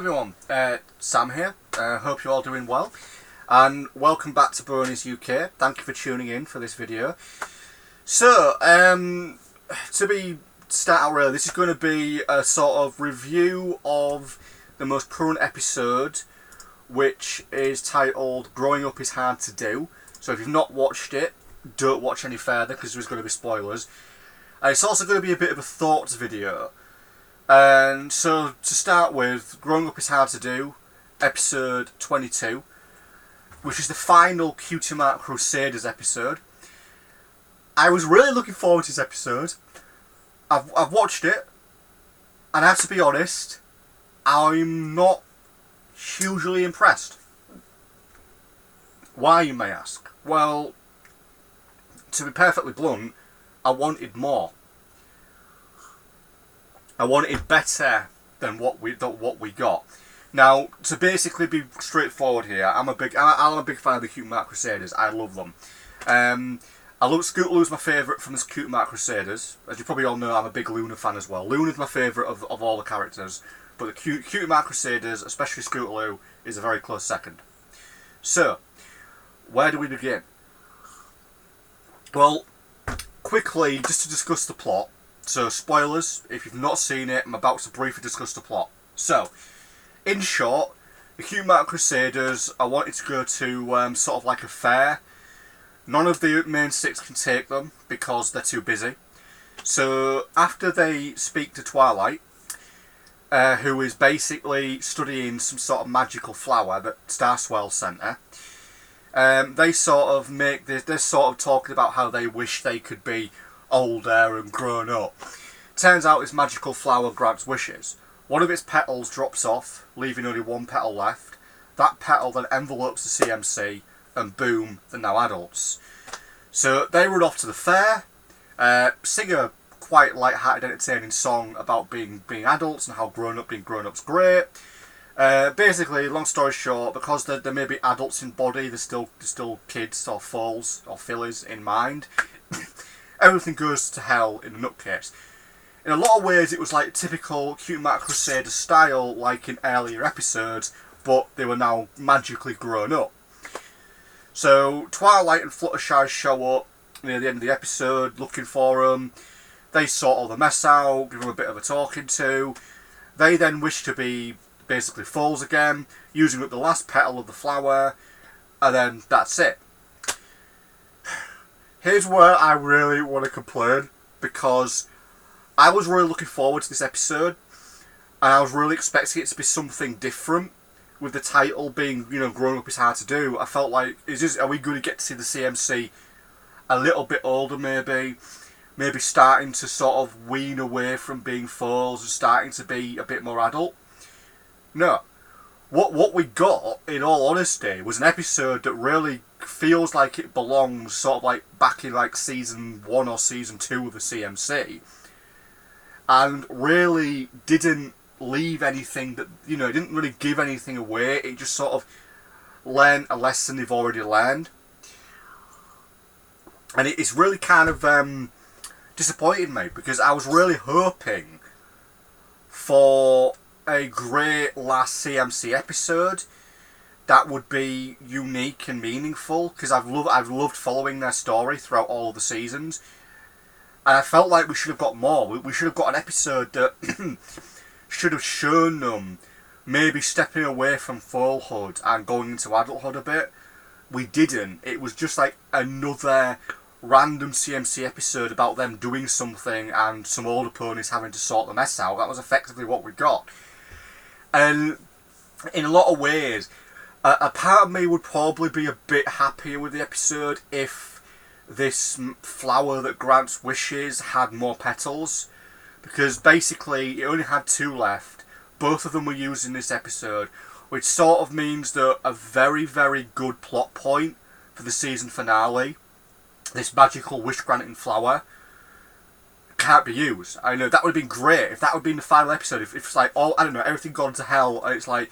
everyone, Sam here. Hope you're all doing well, and welcome back to Bronies UK. Thank you for tuning in for this video. So, start out really, this is going to be a sort of review of the most current episode, which is titled "Growing Up is Hard to Do." So if you've not watched it, don't watch any further because there's going to be spoilers. And it's also going to be a bit of a thoughts video. And so, to start with, Growing Up is Hard to Do, episode 22, which is the final Cutie Mark Crusaders episode. I was really looking forward to this episode. I've watched it, and I have to be honest, I'm not hugely impressed. Why, you may ask? Well, to be perfectly blunt, I wanted more. I wanted better than what we got. Now, to basically be straightforward here, I'm a big fan of the Cutie Mark Crusaders. I love them. I love Scootaloo's my favourite from the Cutie Mark Crusaders. As you probably all know, I'm a big Luna fan as well. Luna's my favourite of all the characters, but the Cutie Mark Crusaders, especially Scootaloo, is a very close second. So, where do we begin? Well, quickly, just to discuss the plot. So, spoilers, if you've not seen it, I'm about to briefly discuss the plot. So, in short, the Cutie Mark Crusaders are wanting to go to sort of like a fair. None of the main six can take them because they're too busy. So, after they speak to Twilight, who is basically studying some sort of magical flower that Starswell sent her, they sort of make this. They're sort of talking about how they wish they could be older and grown up. Turns out this magical flower grants wishes. One of its petals drops off, leaving only one petal left. That petal then envelopes the CMC, and boom, they're now adults. So they run off to the fair, sing a quite light-hearted, entertaining song about being adults and how being grown up's great. Basically, long story short, because they may be adults in body, they're still kids or foals or fillies in mind. Everything goes to hell in a nutcase. In a lot of ways, it was like typical Cutie Mark Crusader style, like in earlier episodes, but they were now magically grown up. So Twilight and Fluttershy show up near the end of the episode, looking for them. They sort all the mess out, give them a bit of a talking to. They then wish to be basically foals again, using up the last petal of the flower, and then that's it. Here's where I really want to complain, because I was really looking forward to this episode, and I was really expecting it to be something different, with the title being, Growing Up is Hard to Do. I felt like, are we going to get to see the CMC a little bit older maybe starting to sort of wean away from being foals and starting to be a bit more adult? No. What we got, in all honesty, was an episode that really feels like it belongs sort of like back in like season 1 or season 2 of the CMC, and really didn't leave anything that, it didn't really give anything away. It just sort of learned a lesson they've already learned, and it's really kind of disappointed me, because I was really hoping for a great last CMC episode that would be unique and meaningful, because I've loved following their story throughout all of the seasons, and I felt like we should have got more. We should have got an episode that should have shown them maybe stepping away from foalhood and going into adulthood a bit. We didn't. It was just like another random CMC episode about them doing something and some older ponies having to sort the mess out. That was effectively what we got. And in a lot of ways, a part of me would probably be a bit happier with the episode if this flower that grants wishes had more petals, because basically it only had 2 left. Both of them were used in this episode, which sort of means that a very, very good plot point for the season finale, this magical wish-granting flower, can't be used. I know, that would have been great if that would have been the final episode. If it's like, everything gone to hell, and it's like,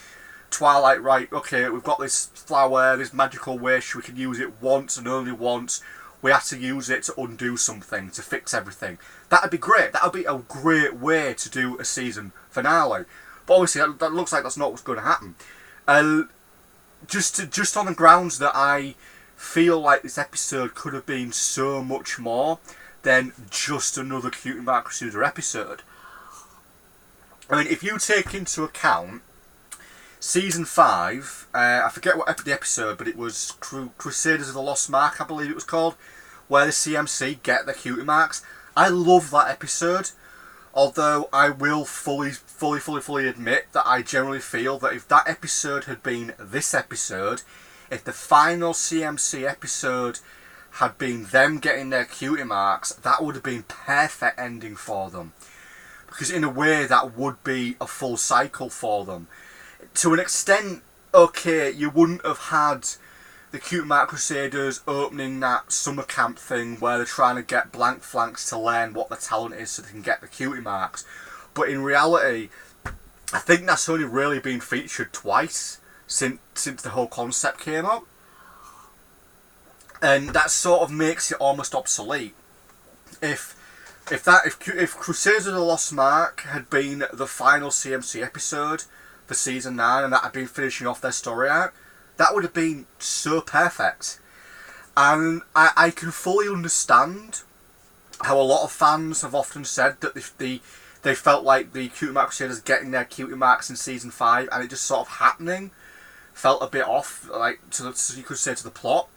Twilight, right, okay, we've got this flower, this magical wish, we can use it once and only once. We have to use it to undo something, to fix everything. That would be great. That would be a great way to do a season finale. But obviously that looks like that's not what's going to happen. Just on the grounds that I feel like this episode could have been so much more than just another Cutie Mark Crusader episode. I mean, if you take into account Season 5, I forget what the episode, but it was Crusaders of the Lost Mark, I believe it was called, where the CMC get their Cutie Marks. I love that episode, although I will fully admit that I generally feel that if that episode had been this episode, if the final CMC episode had been them getting their Cutie Marks, that would have been perfect ending for them. Because in a way that would be a full cycle for them. To an extent, okay, you wouldn't have had the Cutie Mark Crusaders opening that summer camp thing where they're trying to get blank flanks to learn what the talent is so they can get the Cutie Marks. But in reality, I think that's only really been featured twice since the whole concept came up. And that sort of makes it almost obsolete. If Crusaders of the Lost Mark had been the final CMC episode for Season 9 and that had been finishing off their story arc, that would have been so perfect. And I can fully understand how a lot of fans have often said that they felt like the Cutie Mark Crusaders getting their Cutie Marks in Season 5 and it just sort of happening felt a bit off, like, so you could say, to the plot.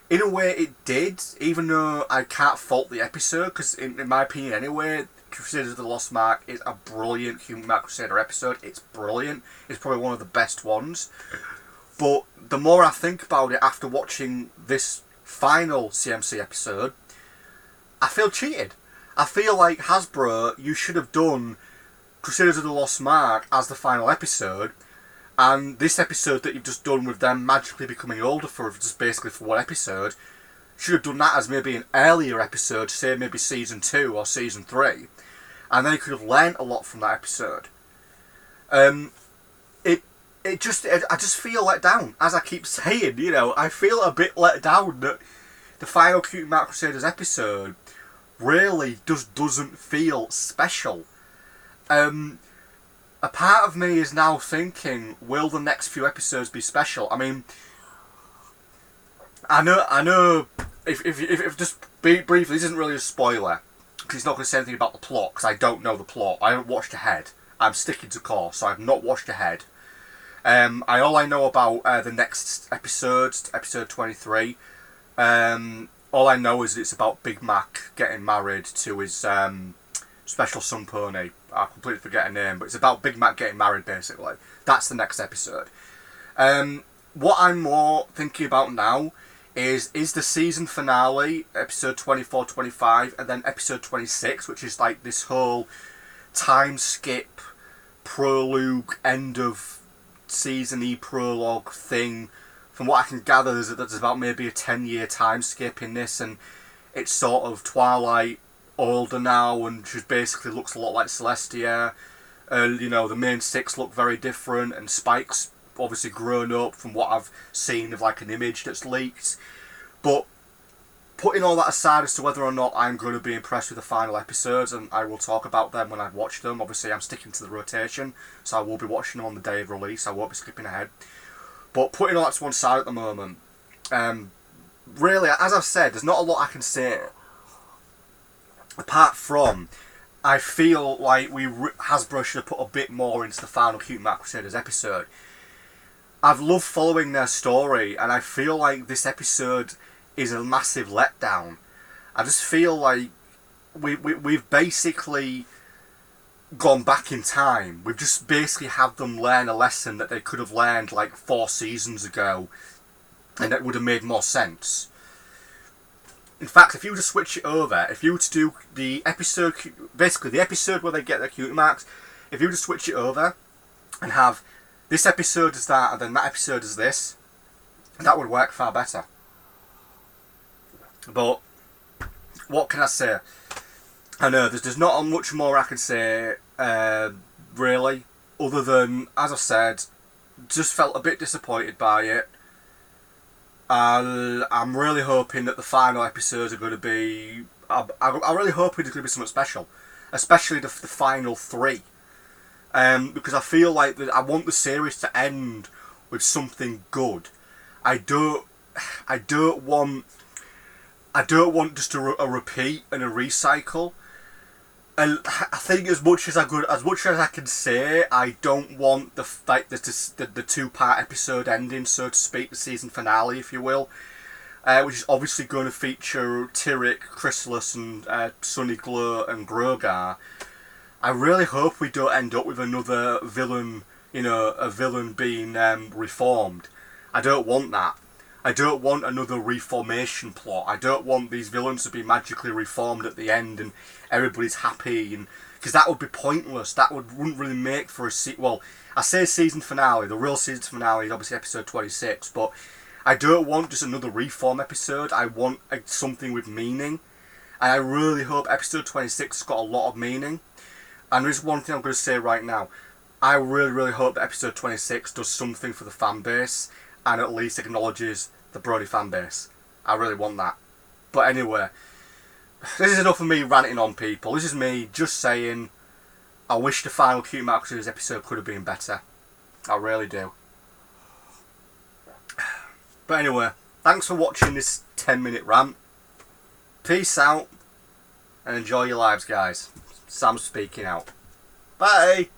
In a way it did, even though I can't fault the episode, because in my opinion anyway, Crusaders of the Lost Mark is a brilliant Cutie Mark Crusader episode. It's brilliant. It's probably one of the best ones. But the more I think about it after watching this final CMC episode, I feel cheated. I feel like Hasbro, you should have done Crusaders of the Lost Mark as the final episode, and this episode that you've just done with them magically becoming older for just basically for one episode, should have done that as maybe an earlier episode, say maybe Season 2 or Season 3, and then you could have learnt a lot from that episode. I just feel let down, as I keep saying, you know, I feel a bit let down that the final Cutie Mark Crusaders episode really just doesn't feel special. A part of me is now thinking, will the next few episodes be special? I mean, I know. If just briefly, this isn't really a spoiler because it's not going to say anything about the plot because I don't know the plot. I haven't watched ahead. I'm sticking to course, so I've not watched ahead. All I know about the next episode, episode 23. All I know is that it's about Big Mac getting married to his special son pony. I completely forget her name, but it's about Big Mac getting married, basically. That's the next episode. What I'm more thinking about now is the season finale, episode 24, 25, and then episode 26, which is like this whole time skip, prologue, end of season-y prologue thing. From what I can gather, there's about maybe a 10-year time skip in this, and it's sort of Twilight older now, and she basically looks a lot like Celestia. You know, the main six look very different, and Spike's obviously grown up from what I've seen of like an image that's leaked. But putting all that aside as to whether or not I'm going to be impressed with the final episodes, and I will talk about them when I've watched them. Obviously, I'm sticking to the rotation, so I will be watching them on the day of release. I won't be skipping ahead. But putting all that to one side at the moment, really, as I've said, there's not a lot I can say. Apart from, I feel like Hasbro should have put a bit more into the final Cutie Mark Crusaders episode. I've loved following their story, and I feel like this episode is a massive letdown. I just feel like we've basically gone back in time. We've just basically had them learn a lesson that they could have learned like 4 seasons ago, and that would have made more sense. In fact, if you were to switch it over, if you were to do the episode, basically the episode where they get their Cutie Marks, if you were to switch it over and have this episode as that and then that episode as this, that would work far better. But what can I say? I know there's not much more I can say, really, other than, as I said, just felt a bit disappointed by it. And I'm really hoping that the final episodes are going to be... I'm really hoping there's going to be something special. Especially the final 3. because I feel like that I want the series to end with something good. I don't want just a repeat and a recycle. And I think as much as I can say, I don't want the 2-part episode ending, so to speak, the season finale, if you will, which is obviously going to feature Tyrek, Chrysalis, and Sunny Glow and Grogar. I really hope we don't end up with another villain, a villain being reformed. I don't want that. I don't want another reformation plot. I don't want these villains to be magically reformed at the end and everybody's happy, and because that would be pointless. That wouldn't really make for a well, I say season finale. The real season finale is obviously episode 26, but I don't want just another reform episode. I want something with meaning, and I really hope episode 26 has got a lot of meaning. And there's one thing I'm going to say right now. I really, really hope that episode 26 does something for the fan base and at least acknowledges the Brony fan base. I really want that. But anyway, this is enough of me ranting on people. This is me just saying I wish the final Cute Mark Series episode could have been better. I really do. But anyway, thanks for watching this 10-minute rant. Peace out and enjoy your lives, guys. Sam speaking out. Bye!